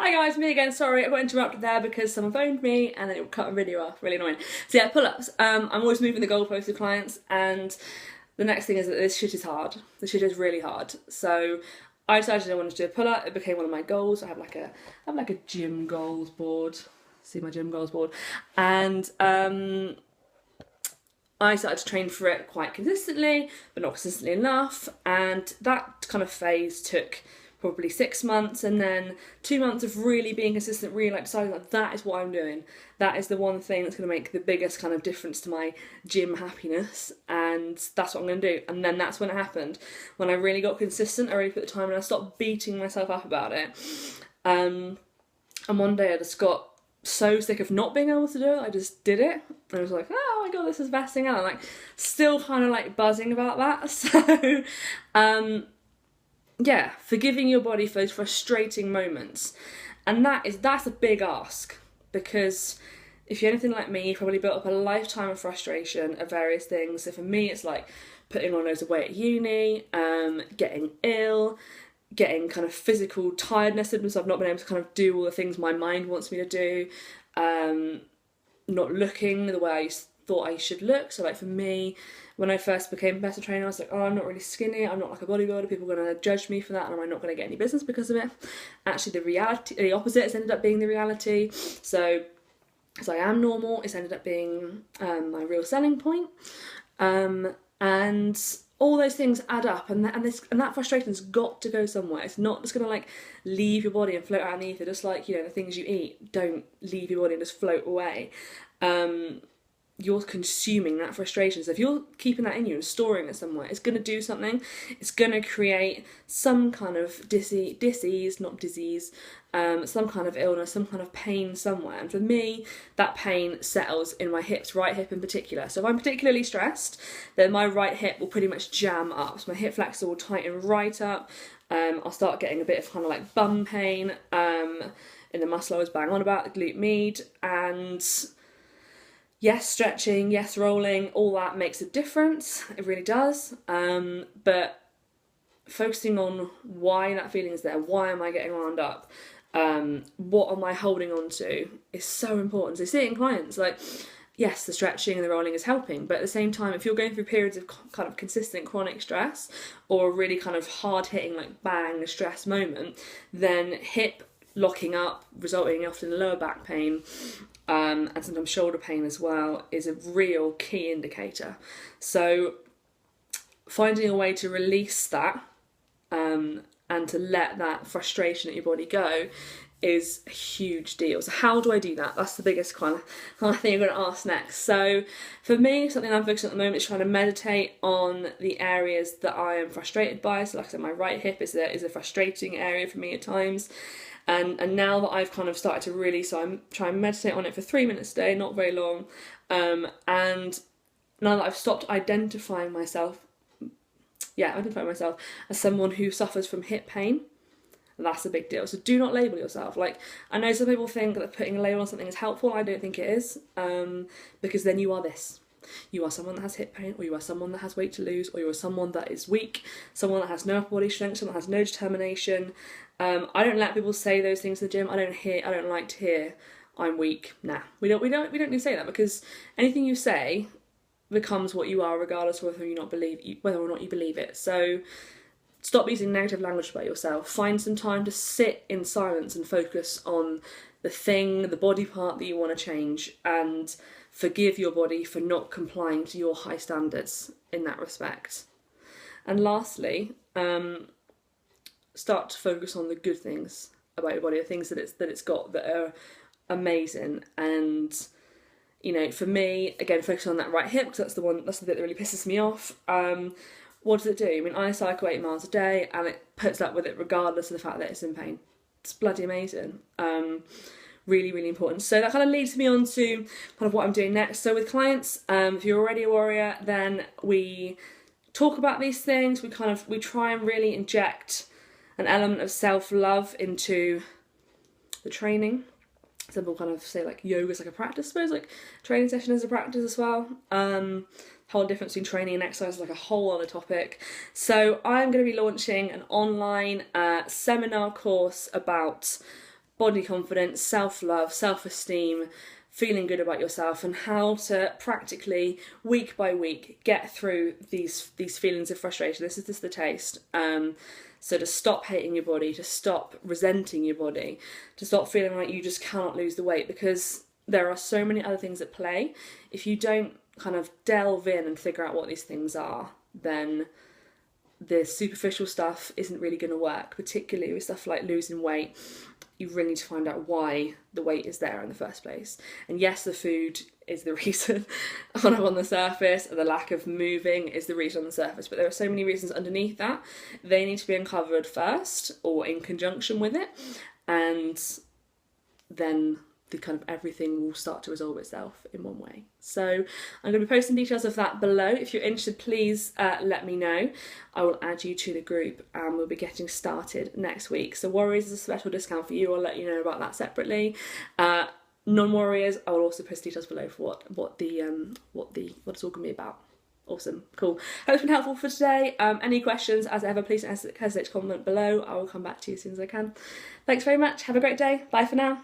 Hi guys, me again. Sorry, I got interrupted there because someone phoned me and then it cut a video off. Really annoying. So yeah, pull-ups. I'm always moving the goalposts with clients, and the next thing is that this shit is hard. This shit is really hard. So I decided I wanted to do a pull-up. It became one of my goals. I have like a gym goals board. See my gym goals board, and I started to train for it quite consistently, but not consistently enough. And that kind of phase took probably 6 months, and then 2 months of really being consistent, really like deciding that is what I'm doing. That is the one thing that's going to make the biggest kind of difference to my gym happiness, and that's what I'm going to do. And then that's when it happened. When I really got consistent, I really put the time and I stopped beating myself up about it. And one day I just got so sick of not being able to do it, I just did it. And I was like, oh my god, this is vesting out. I'm like still kind of like buzzing about that. So yeah, forgiving your body for those frustrating moments. And that's a big ask, because if you're anything like me, you've probably built up a lifetime of frustration of various things. So for me, it's like putting on loads of weight at uni, getting ill, getting kind of physical tiredness symptoms. I've not been able to kind of do all the things my mind wants me to do, not looking the way I thought I should look. So like for me, when I first became a personal trainer, I was like, oh, I'm not really skinny, I'm not like a bodybuilder, people are going to judge me for that, and I'm not going to get any business because of it. Actually, the opposite has ended up being the reality. So I am normal, it's ended up being my real selling point. And all those things add up, and that frustration's got to go somewhere. It's not just going to like leave your body and float out in the ether, just like, you know, the things you eat don't leave your body and just float away. You're consuming that frustration. So if you're keeping that in you and storing it somewhere, it's going to do something. It's going to create some kind of disease, not disease, some kind of illness, some kind of pain somewhere. And for me, that pain settles in my hips, right hip in particular. So if I'm particularly stressed, then my right hip will pretty much jam up. So my hip flexor will tighten right up. I'll start getting a bit of kind of like bum pain in the muscle I was bang on about, the glute med, and yes, stretching, yes, rolling, all that makes a difference. It really does. But focusing on why that feeling is there, why am I getting wound up, what am I holding on to, is so important. So seeing clients, like, yes, the stretching and the rolling is helping, but at the same time, if you're going through periods of kind of consistent chronic stress, or really kind of hard-hitting, like bang, stress moment, then hip locking up, resulting often in lower back pain, and sometimes shoulder pain as well, is a real key indicator. So finding a way to release that and to let that frustration at your body go is a huge deal. So how do I do that? That's the biggest kind of thing you're going to ask next. So for me, something I'm focusing on at the moment is trying to meditate on the areas that I am frustrated by. So like I said, my right hip is a frustrating area for me at times. And now that I've kind of started to really, so I'm trying to meditate on it for 3 minutes a day, not very long. And now that I've stopped identifying myself as someone who suffers from hip pain, that's a big deal. So do not label yourself. Like, I know some people think that putting a label on something is helpful. I don't think it is, because then you are this. You are someone that has hip pain, or you are someone that has weight to lose, or you are someone that is weak, someone that has no upper body strength, someone that has no determination. I don't let people say those things in the gym. I don't like to hear I'm weak. Nah, we don't need to say that, because anything you say becomes what you are, regardless of whether or not you believe it. So stop using negative language about yourself. Find some time to sit in silence and focus on the body part that you want to change, and forgive your body for not complying to your high standards in that respect. And lastly, start to focus on the good things about your body, the things that it's got that are amazing. And, you know, for me, again, focus on that right hip, because that's the bit that really pisses me off. What does it do? I mean, I cycle 8 miles a day, and it puts up with it regardless of the fact that it's in pain. It's bloody amazing. Really, really important. So that kind of leads me on to kind of what I'm doing next. So with clients, if you're already a warrior, then we talk about these things. We try and really inject an element of self-love into the training. Some people kind of say like yoga is like a practice, I suppose, like training session is a practice as well. Whole difference between training and exercise is like a whole other topic. So I'm going to be launching an online seminar course about body confidence, self-love, self-esteem, feeling good about yourself, and how to practically, week by week, get through these feelings of frustration. This is just the taste. So to stop hating your body, to stop resenting your body, to stop feeling like you just cannot lose the weight, because there are so many other things at play. If you don't kind of delve in and figure out what these things are, then the superficial stuff isn't really going to work, particularly with stuff like losing weight. You really need to find out why the weight is there in the first place. And yes, the food is the reason on the surface, and the lack of moving is the reason on the surface, but there are so many reasons underneath that. They need to be uncovered first, or in conjunction with it, and then the kind of everything will start to resolve itself in one way. So I'm going to be posting details of that below. If you're interested, please let me know. I will add you to the group, and we'll be getting started next week. So Warriors is a special discount for you. I'll let you know about that separately. Non-Warriors, I will also post details below for what it's all going to be about. Awesome, cool. Hope it's been helpful for today. Any questions, as ever, please don't hesitate to comment below. I will come back to you as soon as I can. Thanks very much. Have a great day. Bye for now.